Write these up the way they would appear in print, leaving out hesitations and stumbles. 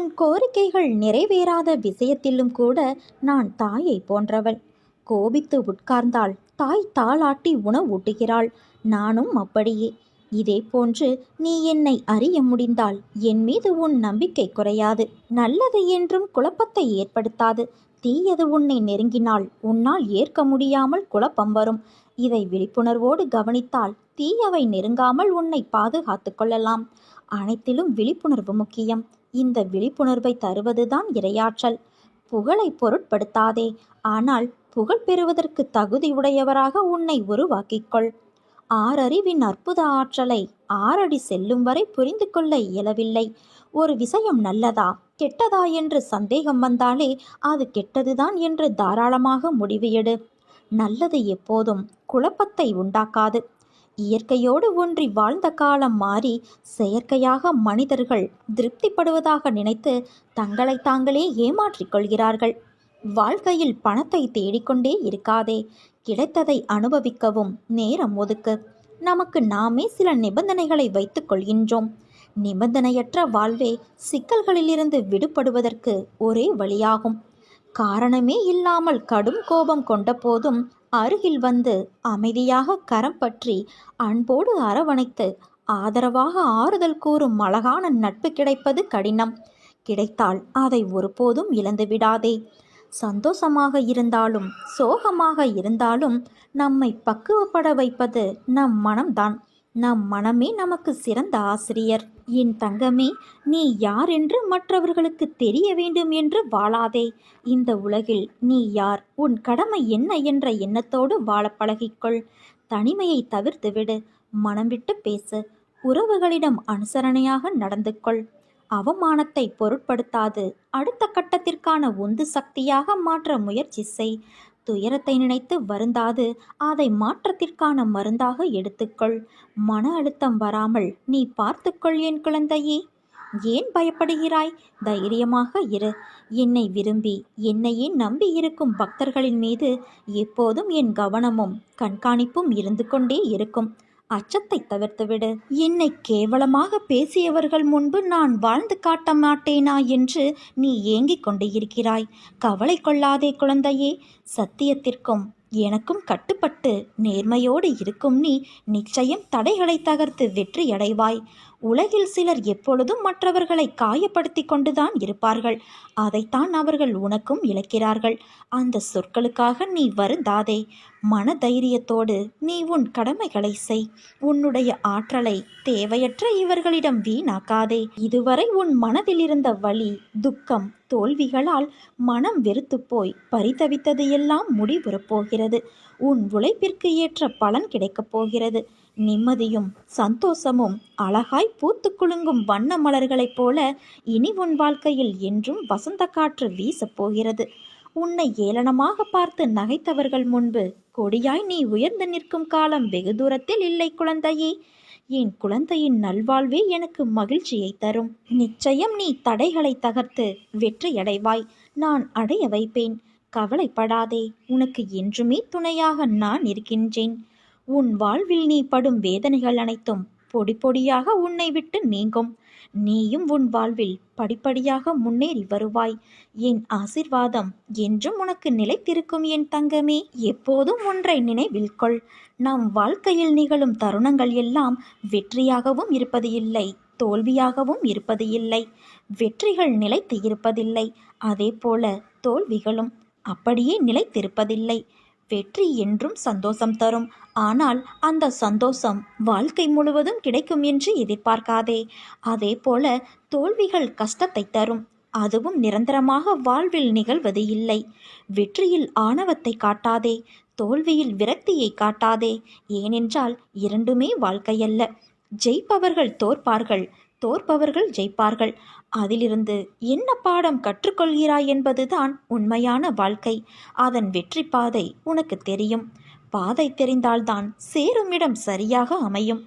உன் கோரிக்கைகள் நிறைவேறாத விஷயத்திலும் கூட நான் தாயை போன்றவள். கோபித்து உட்கார்ந்தால் தாய் தாளாட்டி உணவூட்டுகிறாள். நானும் அப்படியே. இதே போன்று நீ என்னை அறிய முடிந்தால் என் மீது உன் நம்பிக்கை குறையாது. நல்லது என்றும் குழப்பத்தை ஏற்படுத்தாது. தீயது உன்னை நெருங்கினால் உன்னால் ஏற்க முடியாமல் குழப்பம் வரும். இதை விழிப்புணர்வோடு கவனித்தால் தீயவை நெருங்காமல் உன்னை பாதுகாத்து கொள்ளலாம். அனைத்திலும் விழிப்புணர்வு முக்கியம். இந்த விழிப்புணர்வை தருவதுதான் இரையாற்றல். புகழை பொருட்படுத்தாதே, ஆனால் புகழ் பெறுவதற்கு தகுதியுடையவராக உன்னை உருவாக்கிக்கொள். ஆறறிவின் அற்புத ஆற்றலை 6 அடி செல்லும் வரை புரிந்து கொள்ள இயலவில்லை. ஒரு விஷயம் நல்லதா கெட்டதா என்று சந்தேகம் வந்தாலே அது கெட்டதுதான் என்று தாராளமாக முடிவு எடு. நல்லது எப்போதும் குழப்பத்தை உண்டாக்காது. இயற்கையோடு ஒன்றி வாழ்ந்த காலம் மாறி செயற்கையாக மனிதர்கள் திருப்திப்படுவதாக நினைத்து தங்களை தாங்களே ஏமாற்றிக் கொள்கிறார்கள். வாழ்க்கையில் பணத்தை தேடிக்கொண்டே இருக்காதே. கிடைத்ததை அனுபவிக்கவும் நேரம் ஒதுக்கு. நமக்கு நாமே சில நிபந்தனைகளை வைத்துக் கொள்கின்றோம். நிபந்தனையற்ற வாழ்வே சிக்கல்களிலிருந்து விடுபடுவதற்கு ஒரே வழியாகும். காரணமே இல்லாமல் கடும் கோபம் கொண்ட போதும் அருகில் வந்து அமைதியாக கரம் பற்றி அன்போடு அரவணைத்து ஆதரவாக ஆறுதல் கூறும் அழகான நட்பு கிடைப்பது கடினம். கிடைத்தால் அதை ஒருபோதும் இழந்து விடாதே. சந்தோஷமாக இருந்தாலும் சோகமாக இருந்தாலும் நம்மை பக்குவப்பட வைப்பது நம் மனம்தான். நம் மனமே நமக்கு சிறந்த ஆசிரியர். என் தங்கமே, நீ யார் என்று மற்றவர்களுக்கு தெரிய வேண்டும் என்று வாழாதே. இந்த உலகில் நீ யார், உன் கடமை என்ன என்ற எண்ணத்தோடு வாழ பழகிக்கொள். தனிமையை தவிர்த்துவிடு. மனம் விட்டு பேசு. உறவுகளிடம் அனுசரணையாக நடந்து கொள். அவமானத்தை பொருட்படுத்தாது அடுத்த கட்டத்திற்கான உந்து சக்தியாக மாற்ற முயற்சி செய். துயரத்தை நினைத்து வருந்தாது அதை மாற்றத்திற்கான மருந்தாக எடுத்துக்கொள். மன அழுத்தம் வராமல் நீ பார்த்துக்கொள் என் குழந்தையே. ஏன் பயப்படுகிறாய்? தைரியமாக இரு. என்னை விரும்பி என்னையே நம்பி இருக்கும் பக்தர்களின் மீது எப்போதும் என் கவனமும் கண்காணிப்பும் இருந்து கொண்டே இருக்கும். அச்சத்தை தவிர்த்துவிடு. என்னை கேவலமாக பேசியவர்கள் முன்பு நான் வாழ்ந்து காட்ட மாட்டேனா என்று நீ ஏங்கிக் கொண்டு இருக்கிறாய். கவலை கொள்ளாதே குழந்தையே. சத்தியத்திற்கும் எனக்கும் கட்டுப்பட்டு நேர்மையோடு இருக்கும் நீ நிச்சயம் தடைகளை தகர்த்து வெற்றி அடைவாய். உலகில் சிலர் எப்பொழுதும் மற்றவர்களை காயப்படுத்தி கொண்டுதான் இருப்பார்கள். அதைத்தான் அவர்கள் உனக்கும் இழக்கிறார்கள். அந்த சொற்களுக்காக நீ வருந்தாதே. மன தைரியத்தோடு நீ உன் கடமைகளை செய். உன்னுடைய ஆற்றலை தேவையற்ற இவர்களிடம் வீணாக்காதே. இதுவரை உன் மனதில் இருந்த வலி, துக்கம், தோல்விகளால் மனம் வெறுத்து போய் பரிதவித்தது எல்லாம் முடிவுறப் போகிறது. உன் உழைப்பிற்கு ஏற்ற பலன் கிடைக்கப் போகிறது. நிம்மதியும் சந்தோஷமும் அழகாய் பூத்து குலுங்கும் வண்ண மலர்களைப் போல இனி உன் வாழ்க்கையில் என்றும் வசந்த காற்று வீசப் போகிறது. உன்னை ஏளனமாக பார்த்து நகைத்தவர்கள் முன்பு கொடியாய் நீ உயர்ந்து நிற்கும் காலம் வெகு தூரத்தில் இல்லை குழந்தையே. என் குழந்தையின் நல்வாழ்வே எனக்கு மகிழ்ச்சியை தரும். நிச்சயம் நீ தடைகளை தகர்த்து வெற்றியடைவாய். நான் அடைய வைப்பேன். கவலைப்படாதே. உனக்கு என்றுமே துணையாக நான் இருக்கின்றேன். உன் வாழ்வில் நீ படும் வேதனைகள் அனைத்தும் பொடி பொடியாக உன்னை விட்டு நீங்கும். நீயும் உன் வாழ்வில் படிப்படியாக முன்னேறி வருவாய். என் ஆசிர்வாதம் என்றும் உனக்கு நிலைத்திருக்கும் என் தங்கமே. எப்போதும் ஒன்றை நினைவில் கொள். நம் வாழ்க்கையில் நிகழும் தருணங்கள் எல்லாம் வெற்றியாகவும் இருப்பது இல்லை, தோல்வியாகவும் இருப்பது இல்லை. வெற்றிகள் நிலைத்து இருப்பதில்லை. அதே போல தோல்விகளும் அப்படியே நிலைத்திருப்பதில்லை. வெற்றி என்றும் சந்தோஷம் தரும். ஆனால் அந்த சந்தோஷம் வாழ்க்கை முழுவதும் கிடைக்கும் என்று எதிர்பார்க்காதே. அதே போல தோல்விகள் கஷ்டத்தை தரும். அதுவும் நிரந்தரமாக வாழ்வில் நிகழ்வது இல்லை. வெற்றியில் ஆணவத்தை காட்டாதே. தோல்வியில் விரக்தியை காட்டாதே. ஏனென்றால் இரண்டுமே வாழ்க்கையல்ல. ஜெயிப்பவர்கள் தோற்பார்கள், தோற்பவர்கள் ஜெயிப்பார்கள். அதிலிருந்து என்ன பாடம் கற்றுக்கொள்கிறாய் என்பதுதான் உண்மையான வாழ்க்கை. அதன் வெற்றி பாதை உனக்கு தெரியும். பாதை தெரிந்தால்தான் சேரும் இடம் சரியாக அமையும்.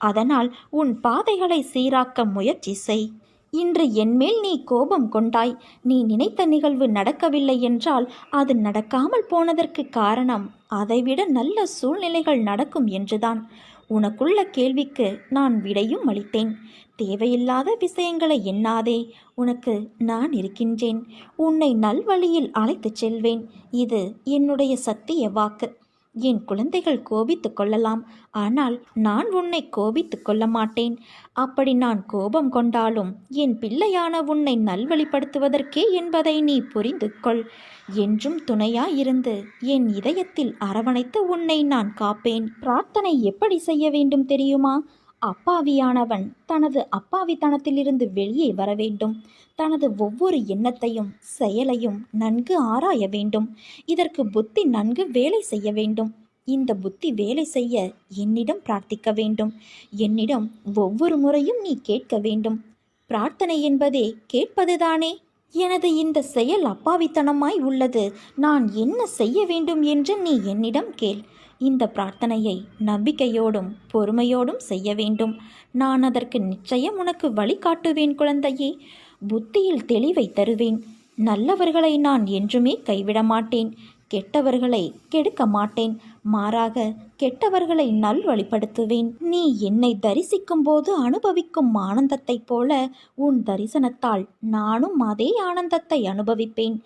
அதனால் உன் பாதைகளை சீராக்க முயற்சி செய். இன்று என்மேல் நீ கோபம் கொண்டாய். நீ நினைத்த நிகழ்வு நடக்கவில்லை என்றால் அது நடக்காமல் போனதற்கு காரணம் அதைவிட நல்ல சூழ்நிலைகள் நடக்கும் என்றுதான். உனக்குள்ள கேள்விக்கு நான் விடையும் அளித்தேன். தேவையில்லாத விஷயங்களை எண்ணாதே. உனக்கு நான் இருக்கின்றேன். உன்னை நல்வழியில் அழைத்துச் செல்வேன். இது என்னுடைய சத்திய வாக்கு. என் குழந்தைகள் கோபித்து கொள்ளலாம், ஆனால் நான் உன்னை கோபித்து கொள்ள மாட்டேன். அப்படி நான் கோபம் கொண்டாலும் என் பிள்ளையான உன்னை நல்வழிப்படுத்துவதற்கே என்பதை நீ புரிந்து கொள். என்றும் துணையாயிருந்து என் இதயத்தில் அரவணைத்து உன்னை நான் காப்பேன். பிரார்த்தனை எப்படி செய்ய வேண்டும் தெரியுமா? அப்பாவியானவன் தனது அப்பாவித்தனத்திலிருந்து வெளியே வர வேண்டும். தனது ஒவ்வொரு எண்ணத்தையும் செயலையும் நன்கு ஆராய வேண்டும். இதற்கு புத்தி நன்கு வேலை செய்ய வேண்டும். இந்த புத்தி வேலை செய்ய என்னிடம் பிரார்த்திக்க வேண்டும். என்னிடம் ஒவ்வொரு முறையும் நீ கேட்க வேண்டும். பிரார்த்தனை என்பதே கேட்பதுதானே. எனது இந்த செயல் அப்பாவித்தனமாய் உள்ளது, நான் என்ன செய்ய வேண்டும் என்று நீ என்னிடம் கேள். இந்த பிரார்த்தனையை நம்பிக்கையோடும் பொறுமையோடும் செய்ய வேண்டும். நான் அதற்கு நிச்சயம் உனக்கு வழிகாட்டுவேன் குழந்தையே. புத்தியில் தெளிவை தருவேன். நல்லவர்களை நான் என்றுமே கைவிட மாட்டேன். கெட்டவர்களை கெடுக்க மாட்டேன். மாறாக கெட்டவர்களை நல்வழிப்படுத்துவேன். நீ என்னை தரிசிக்கும் போது அனுபவிக்கும் ஆனந்தத்தைப் போல உன் தரிசனத்தால் நானும் அதே ஆனந்தத்தை அனுபவிப்பேன்.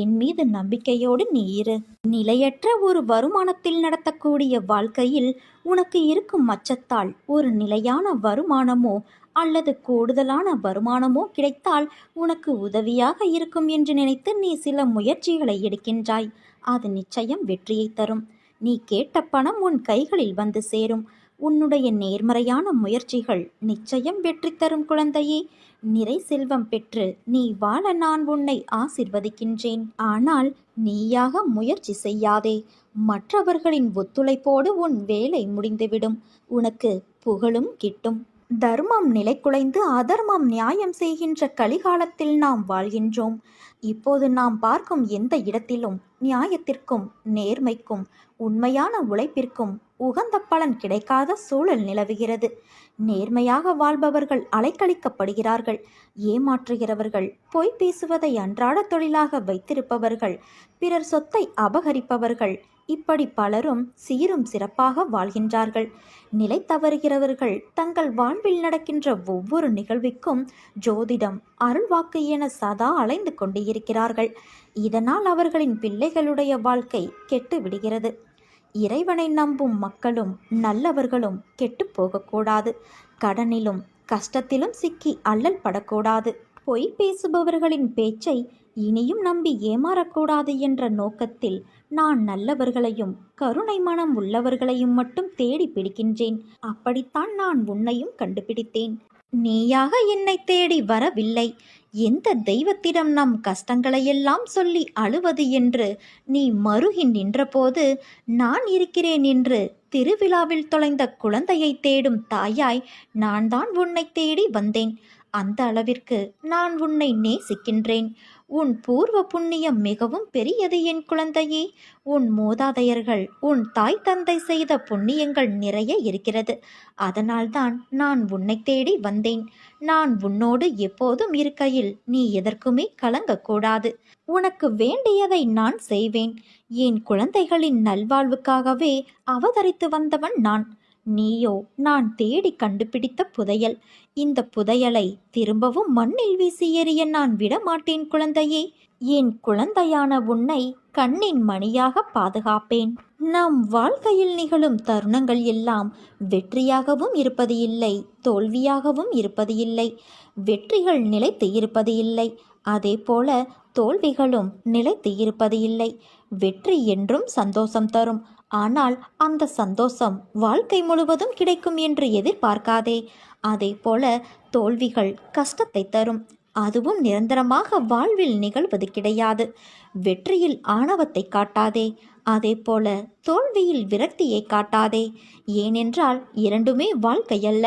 என் மீது நம்பிக்கையோடு நீ இரு. நிலையற்ற ஒரு வருமானத்தில் நடத்தக்கூடிய வாழ்க்கையில் உனக்கு இருக்கும் அச்சத்தால் ஒரு நிலையான வருமானமோ அல்லது கூடுதலான வருமானமோ கிடைத்தால் உனக்கு உதவியாக இருக்கும் என்று நினைத்து நீ சில முயற்சிகளை எடுக்கின்றாய். அது நிச்சயம் வெற்றியை தரும். நீ கேட்ட பணம் உன் கைகளில் வந்து சேரும். உன்னுடைய நேர்மறையான முயற்சிகள் நிச்சயம் வெற்றி தரும் குழந்தையே. நிறை செல்வம் பெற்று நீ வாழ நான் உன்னை ஆசிர்வதிக்கின்றேன். ஆனால் நீயாக முயற்சி செய்யாதே. மற்றவர்களின் ஒத்துழைப்போடு உன் வேலை முடிந்துவிடும். உனக்கு புகழும் கிட்டும். தர்மம் நிலைகுலைந்து அதர்மம் நியாயம் செய்கின்ற கலிகாலத்தில் நாம் வாழ்கின்றோம். இப்போது நாம் பார்க்கும் எந்த இடத்திலும் நியாயத்திற்கும் நேர்மைக்கும் உண்மையான உழைப்பிற்கும் உகந்த பலன் கிடைக்காத சூழல் நிலவுகிறது. நேர்மையாக வாழ்பவர்கள் அலைக்கழிக்கப்படுகிறார்கள். ஏமாற்றுகிறவர்கள், பொய் பேசுவதை அன்றாட தொழிலாக வைத்திருப்பவர்கள், பிறர் சொத்தை அபகரிப்பவர்கள், இப்படி பலரும் சீரும் சிறப்பாக வாழ்கின்றார்கள். நிலை தவறுகிறவர்கள் தங்கள் வாழ்வில் நடக்கின்ற ஒவ்வொரு நிகழ்விற்கும் ஜோதிடம், அருள்வாக்கு என சதா அலைந்து கொண்டு இருக்கிறார்கள். இதனால் அவர்களின் பிள்ளைகளுடைய வாழ்க்கை கெட்டு விடுகிறது. இறைவனை நம்பும் மக்களும் நல்லவர்களும் கெட்டு போகக்கூடாது. கடனிலும் கஷ்டத்திலும் சிக்கி அல்லல் படக்கூடாது. பொய் பேசுபவர்களின் பேச்சை இனியும் நம்பி ஏமாறக்கூடாது என்ற நோக்கத்தில் நான் நல்லவர்களையும் கருணை மனம் உள்ளவர்களையும் மட்டும் தேடி பிடிக்கின்றேன். அப்படித்தான் நான் உன்னையும் கண்டுபிடித்தேன். நீயாக என்னை தேடி வரவில்லை. எந்த தெய்வத்திடம் நம் கஷ்டங்களையெல்லாம் சொல்லி அழுவது என்று நீ மருகி நின்றபோது நான் இருக்கிறேன் என்று திருவிழாவில் தொலைந்த குழந்தையை தேடும் தாயாய் நான் தான் உன்னை தேடி வந்தேன். அந்த அளவிற்கு நான் உன்னை நேசிக்கின்றேன். உன் பூர்வ புண்ணியம் மிகவும் பெரியது என் குழந்தையே. உன் மூதாதையர்கள், உன் தாய் தந்தை செய்த புண்ணியங்கள் நிறைய இருக்கிறது. அதனால்தான் நான் உன்னை தேடி வந்தேன். நான் உன்னோடு எப்போதும் இருக்கையில் நீ எதற்குமே கலங்கக்கூடாது. உனக்கு வேண்டியதை நான் செய்வேன். என் குழந்தைகளின் நல்வாழ்வுக்காகவே அவதரித்து வந்தவன் நான். நீயோ நான் தேடி கண்டுபிடித்த புதையல். இந்த புதையலை திரும்பவும் மண்ணில் வீசி எறிய நான் விடமாட்டேன் குழந்தையே. என் குழந்தையான உன்னை கண்ணின் மணியாக பாதுகாப்பேன். நம் வாழ்க்கையில் நிகழும் தருணங்கள் எல்லாம் வெற்றியாகவும் இருப்பது இல்லை, தோல்வியாகவும் இருப்பது இல்லை. வெற்றிகள் நிலைத்து இருப்பது இல்லை, அதே போல தோல்விகளும் நிலைத்து இருப்பது இல்லை. வெற்றி என்றும் சந்தோஷம் தரும். ஆனால் அந்த சந்தோஷம் வாழ்க்கை முழுவதும் கிடைக்கும் என்று எதிர்பார்க்காதே. அதே போல தோல்விகள் கஷ்டத்தை தரும். அதுவும் நிரந்தரமாக வாழ்வில் நிகழ்வது கிடையாது. வெற்றியில் ஆணவத்தை காட்டாதே. அதே போல தோல்வியில் விரக்தியை காட்டாதே. ஏனென்றால் இரண்டுமே வாழ்க்கையல்ல.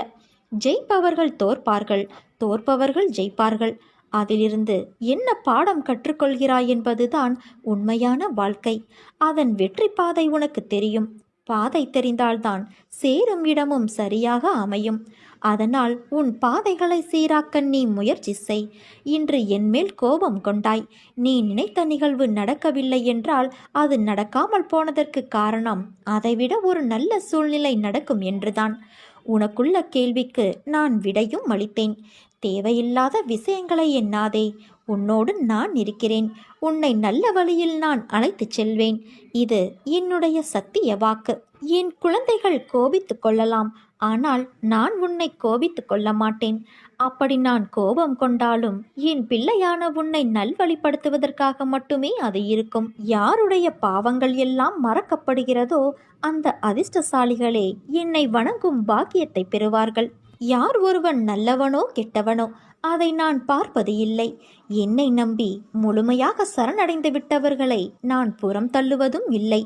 ஜெயிப்பவர்கள் தோற்பார்கள், தோற்பவர்கள் ஜெயிப்பார்கள். அதிலிருந்து என்ன பாடம் கற்றுக்கொள்கிறாய் என்பதுதான் உண்மையான வாழ்க்கை. அதன் வெற்றி பாதை உனக்கு தெரியும். பாதை தெரிந்தால்தான் சேரும் இடமும் சரியாக அமையும். அதனால் உன் பாதைகளை சீராக்க நீ முயற்சி செய். இன்று என்மேல் கோபம் கொண்டாய். நீ நினைத்த நிகழ்வு நடக்கவில்லை என்றால் அது நடக்காமல் போனதற்கு காரணம் அதைவிட ஒரு நல்ல சூழ்நிலை நடக்கும் என்றுதான். உனக்குள்ள கேள்விக்கு நான் விடையும் அளித்தேன். தேவையில்லாத விஷயங்களை எண்ணாதே. உன்னோடு நான் இருக்கிறேன். உன்னை நல்ல வழியில் நான் அழைத்துச் செல்வேன். இது என்னுடைய சத்திய வாக்கு. என் குழந்தைகள் கோபித்து கொள்ளலாம், ஆனால் நான் உன்னை கோபித்து கொள்ள மாட்டேன். அப்படி நான் கோபம் கொண்டாலும் என் பிள்ளையான உன்னை நல்வழிப்படுத்துவதற்காக மட்டுமே அது இருக்கும். யாருடைய பாவங்கள் எல்லாம் மறக்கப்படுகிறதோ அந்த அதிர்ஷ்டசாலிகளே என்னை வணங்கும் பாக்கியத்தை பெறுவார்கள். யார் ஒருவன் நல்லவனோ கெட்டவனோ அதை நான் பார்ப்பது இல்லை. என்னை நம்பி முழுமையாக சரணடைந்து விட்டவர்களை நான் புறம் தள்ளுவதும் இல்லை.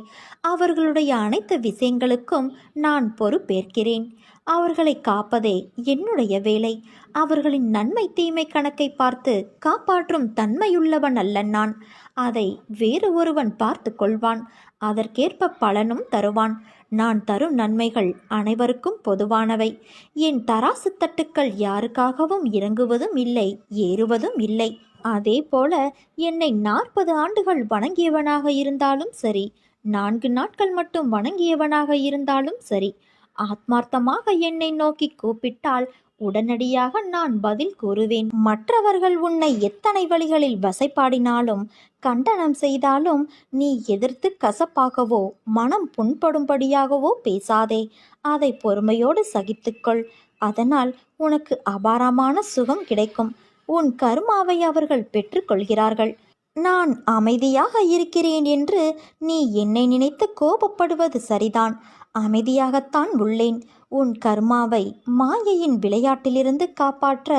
அவர்களுடைய அனைத்து விஷயங்களுக்கும் நான் பொறுப்பேற்கிறேன். அவர்களை காப்பதே என்னுடைய வேலை. அவர்களின் நன்மை தீமை கணக்கை பார்த்து காப்பாற்றும் தன்மையுள்ளவன் அல்ல நான். அதை வேறு ஒருவன் பார்த்து கொள்வான். அதற்கேற்ப பலனும் தருவான். நான் தரும் நன்மைகள் அனைவருக்கும் பொதுவானவை. என் தராசு தட்டுக்கள் யாருக்காகவும் இறங்குவதும் இல்லை, ஏறுவதும் இல்லை. அதே போல என்னை 40 ஆண்டுகள் வணங்கியவனாக இருந்தாலும் சரி, 4 நாட்கள் மட்டும் வணங்கியவனாக இருந்தாலும் சரி, ஆத்மார்த்தமாக என்னை நோக்கி கூப்பிட்டால் உடனடியாக நான் பதில் கூறுவேன். மற்றவர்கள் உன்னை எத்தனை வழிகளில் வசைப்பாடினாலும் கண்டனம் செய்தாலும் நீ எதிர்த்து கசப்பாகவோ மனம் புண்படும்படியாகவோ பேசாதே. அதை பொறுமையோடு சகித்துக்கொள். அதனால் உனக்கு அபாரமான சுகம் கிடைக்கும். உன் கர்மாவை அவர்கள் பெற்றுக்கொள்கிறார்கள். நான் அமைதியாக இருக்கிறேன் என்று நீ என்னை நினைத்து கோபப்படுவது சரிதான். அமைதியாகத்தான் உள்ளேன். உன் கர்மாவை மாயையின் விளையாட்டிலிருந்து காப்பாற்ற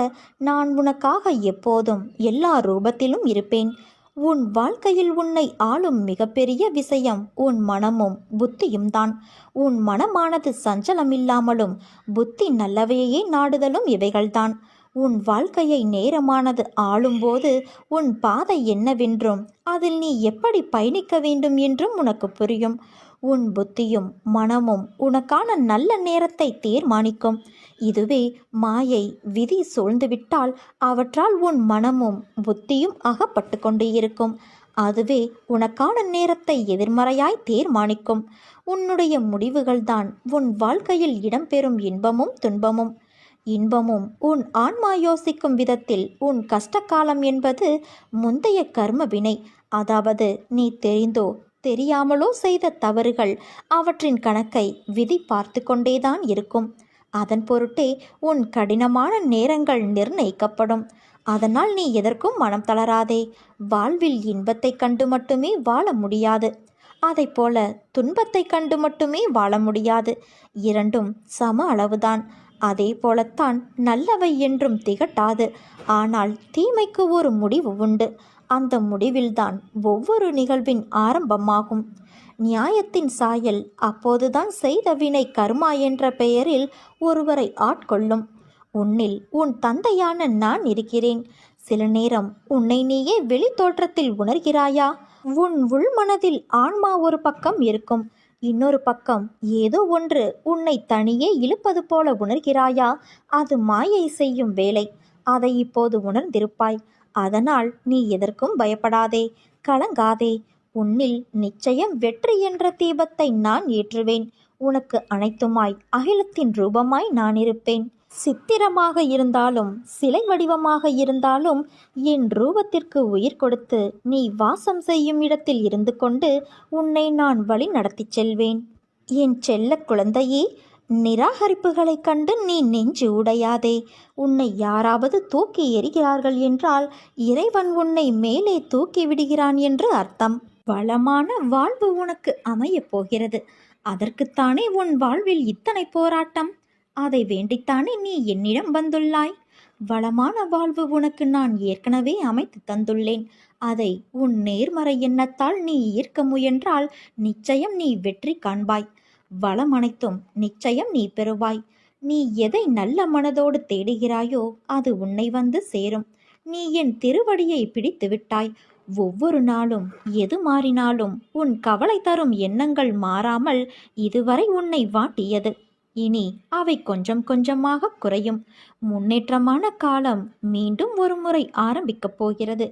நான் உனக்காக எப்போதும் எல்லா ரூபத்திலும் இருப்பேன். உன் வாழ்க்கையில் உன்னை ஆளும் மிகப்பெரிய விஷயம் உன் மனமும் புத்தியும் தான். உன் மனமானது சஞ்சலமில்லாமலும் புத்தி நல்லவையே நாடுதலும் இவைகள்தான். உன் வாழ்க்கையை நேரமானது ஆளும்போது உன் பாதை என்னவென்றும் அதில் நீ எப்படி பயணிக்க வேண்டும் என்றும் உனக்கு புரியும். உன் புத்தியும் மனமும் உனக்கான நல்ல நேரத்தை தீர்மானிக்கும். இதுவே மாயை விதி சூழ்ந்துவிட்டால் அவற்றால் உன் மனமும் புத்தியும் அகப்பட்டு கொண்டு இருக்கும். அதுவே உனக்கான நேரத்தை எதிர்மறையாய் தீர்மானிக்கும். உன்னுடைய முடிவுகள்தான் உன் வாழ்க்கையில் இடம்பெறும் இன்பமும் துன்பமும். இன்பமும் உன் ஆன்மா யோசிக்கும் விதத்தில் உன் கஷ்டகாலம் என்பது முந்தைய கர்ம வினை. அதாவது நீ தெரிந்தோ தெரியாமலோ செய்த தவறுகள். அவற்றின் கணக்கை விதி பார்த்து கொண்டேதான் இருக்கும். அதன் பொருட்டே உன் கடினமான நேரங்கள் நிர்ணயிக்கப்படும். அதனால் நீ எதற்கும் மனம் தளராதே. வாழ்வில் இன்பத்தை கண்டு மட்டுமே வாழ முடியாது. அதைப்போல துன்பத்தை கண்டு மட்டுமே வாழ முடியாது. இரண்டும் சம அளவுதான். அதே போலத்தான் நல்லவை என்றும் திகட்டாது. ஆனால் தீமைக்கு ஒரு முடிவு உண்டு. அந்த முடிவில்தான் ஒவ்வொரு நிகழ்வின் ஆரம்பமாகும். நியாயத்தின் சாயல் அப்போதுதான் செய்த வினை கர்மா என்ற பெயரில் ஒருவரை ஆட்கொள்ளும். உன்னில் உன் தந்தையான நான் இருக்கிறேன். சில நேரம் உன்னை நீயே வெளி தோற்றத்தில் உணர்கிறாயா? உன் உள்மனதில் ஆன்மா ஒரு பக்கம் இருக்கும். இன்னொரு பக்கம் ஏதோ ஒன்று உன்னை தனியே இழுப்பது போல உணர்கிறாயா? அது மாயை செய்யும் வேலை. அதை இப்போது உணர்ந்திருப்பாய். அதனால் நீ எதற்கும் பயப்படாதே, கலங்காதே. உன்னில் நிச்சயம் வெற்றி என்ற தீபத்தை நான் ஏற்றுவேன். உனக்கு அனைத்துமாய் அகிலத்தின் ரூபமாய் நான் இருப்பேன். சித்திரமாக இருந்தாலும் சிலை வடிவமாக இருந்தாலும் என் ரூபத்திற்கு உயிர் கொடுத்து நீ வாசம் செய்யும் இடத்தில் இருந்து கொண்டு உன்னை நான் வழி நடத்தி செல்வேன். என் செல்ல குழந்தையே, நிராகரிப்புகளைக் கண்டு நீ நெஞ்சு உடையாதே. உன்னை யாராவது தூக்கி எறிகிறார்கள் என்றால் இறைவன் உன்னை மேலே தூக்கி விடுகிறான் என்று அர்த்தம். வளமான வாழ்வு உனக்கு அமையப் போகிறது. அதற்குத்தானே உன் வாழ்வில் இத்தனை போராட்டம். அதை வேண்டித்தானே நீ என்னிடம் வந்துள்ளாய். வளமான வாழ்வு உனக்கு நான் ஏற்கனவே அமைத்து தந்துள்ளேன். அதை உன் நேர்மறை எண்ணத்தால் நீ ஈர்க்க முயன்றால் நிச்சயம் நீ வெற்றி காண்பாய். வளம் அனைத்தும் நிச்சயம் நீ பெறுவாய். நீ எதை நல்ல மனதோடு தேடுகிறாயோ அது உன்னை வந்து சேரும். நீ என் திருவடியை பிடித்து விட்டாய். ஒவ்வொரு நாளும் எது மாறினாலும் உன் கவலை தரும் எண்ணங்கள் மாறாமல் இதுவரை உன்னை வாட்டியது. இனி அவை கொஞ்சம் கொஞ்சமாக குறையும். முன்னேற்றமான காலம் மீண்டும் ஒரு முறை ஆரம்பிக்கப் போகிறது.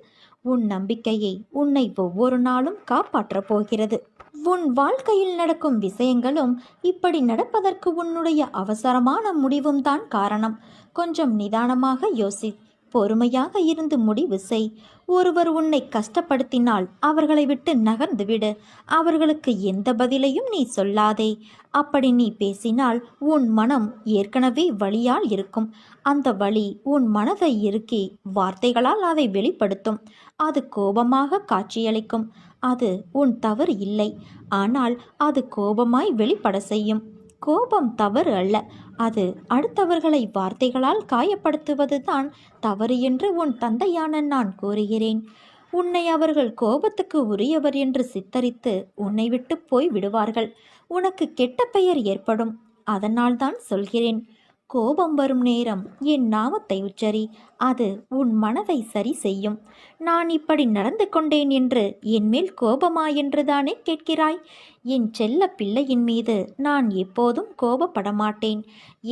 உன் நம்பிக்கையை உன்னை ஒவ்வொரு நாளும் காப்பாற்றப் போகிறது. உன் வாழ்க்கையில் நடக்கும் விஷயங்களும் இப்படி நடப்பதற்கு உன்னுடைய அவசரமான முடிவும் தான் காரணம். கொஞ்சம் நிதானமாக யோசி, பொறுமையாக இருந்து முடிவு செய். ஒருவர் உன்னை கஷ்டப்படுத்தினால் அவர்களை விட்டு நகர்ந்து விடு. அவர்களுக்கு எந்த பதிலையும் நீ சொல்லாதே. அப்படி நீ பேசினால் உன் மனம் ஏற்கனவே வலியால் இருக்கும். அந்த வலி உன் மனதை இறுக்கி வார்த்தைகளால் அதை வெளிப்படுத்தும். அது கோபமாக காட்சியளிக்கும். அது உன் தவறு இல்லை, ஆனால் அது கோபமாய் வெளிப்பட செய்யும். கோபம் தவறு அல்ல, அது அடுத்தவர்களை வார்த்தைகளால் காயப்படுத்துவதுதான் தவறு என்று உன் தந்தையான நான் கூறுகிறேன். உன்னை அவர்கள் கோபத்துக்கு உரியவர் என்று சித்தரித்து உன்னை விட்டு போய் விடுவார்கள். உனக்கு கெட்ட பெயர் ஏற்படும். அதனால்தான் சொல்கிறேன், கோபம் வரும் நேரம் என் நாமத்தை உச்சரி. அது உன் மனதை சரி செய்யும். நான் இப்படி நடந்து கொண்டேன் என்று என் மேல் கோபமா என்றுதானே கேட்கிறாய்? என் செல்ல பிள்ளையின் மீது நான் எப்போதும் கோபப்பட மாட்டேன்.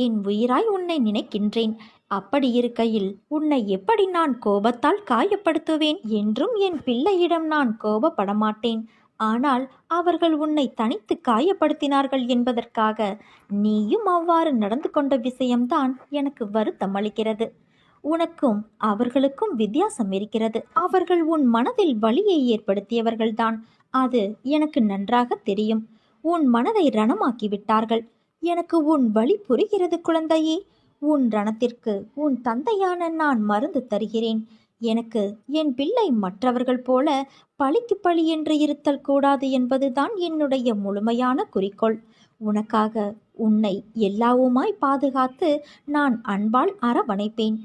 என் உயிராய் உன்னை நினைக்கின்றேன். அப்படி இருக்கையில் உன்னை எப்படி நான் கோபத்தால் காயப்படுத்துவேன்? என்றும் என் பிள்ளையிடம் நான் கோபப்பட மாட்டேன். ஆனால் அவர்கள் உன்னை தனித்து காயப்படுத்தினார்கள் என்பதற்காக நீயும் அவ்வாறு நடந்து கொண்ட விஷயம்தான் எனக்கு வருத்தம் அளிக்கிறது. உனக்கும் அவர்களுக்கும் வித்தியாசம் இருக்கிறது. அவர்கள் உன் மனதில் வலியை ஏற்படுத்தியவர்கள்தான். அது எனக்கு நன்றாக தெரியும். உன் மனதை ரணமாக்கி விட்டார்கள். எனக்கு உன் வலி புரிகிறது குழந்தையே. உன் ரணத்திற்கு உன் தந்தையான நான் மருந்து தருகிறேன். எனக்கு என் பிள்ளை மற்றவர்கள் போல பழிக்கு பழி என்று இருத்தல் கூடாது என்பதுதான் என்னுடைய முழுமையான குறிக்கோள். உனக்காக உன்னை எல்லாவுமாய் பாதுகாத்து நான் அன்பால் அரவணைப்பேன்.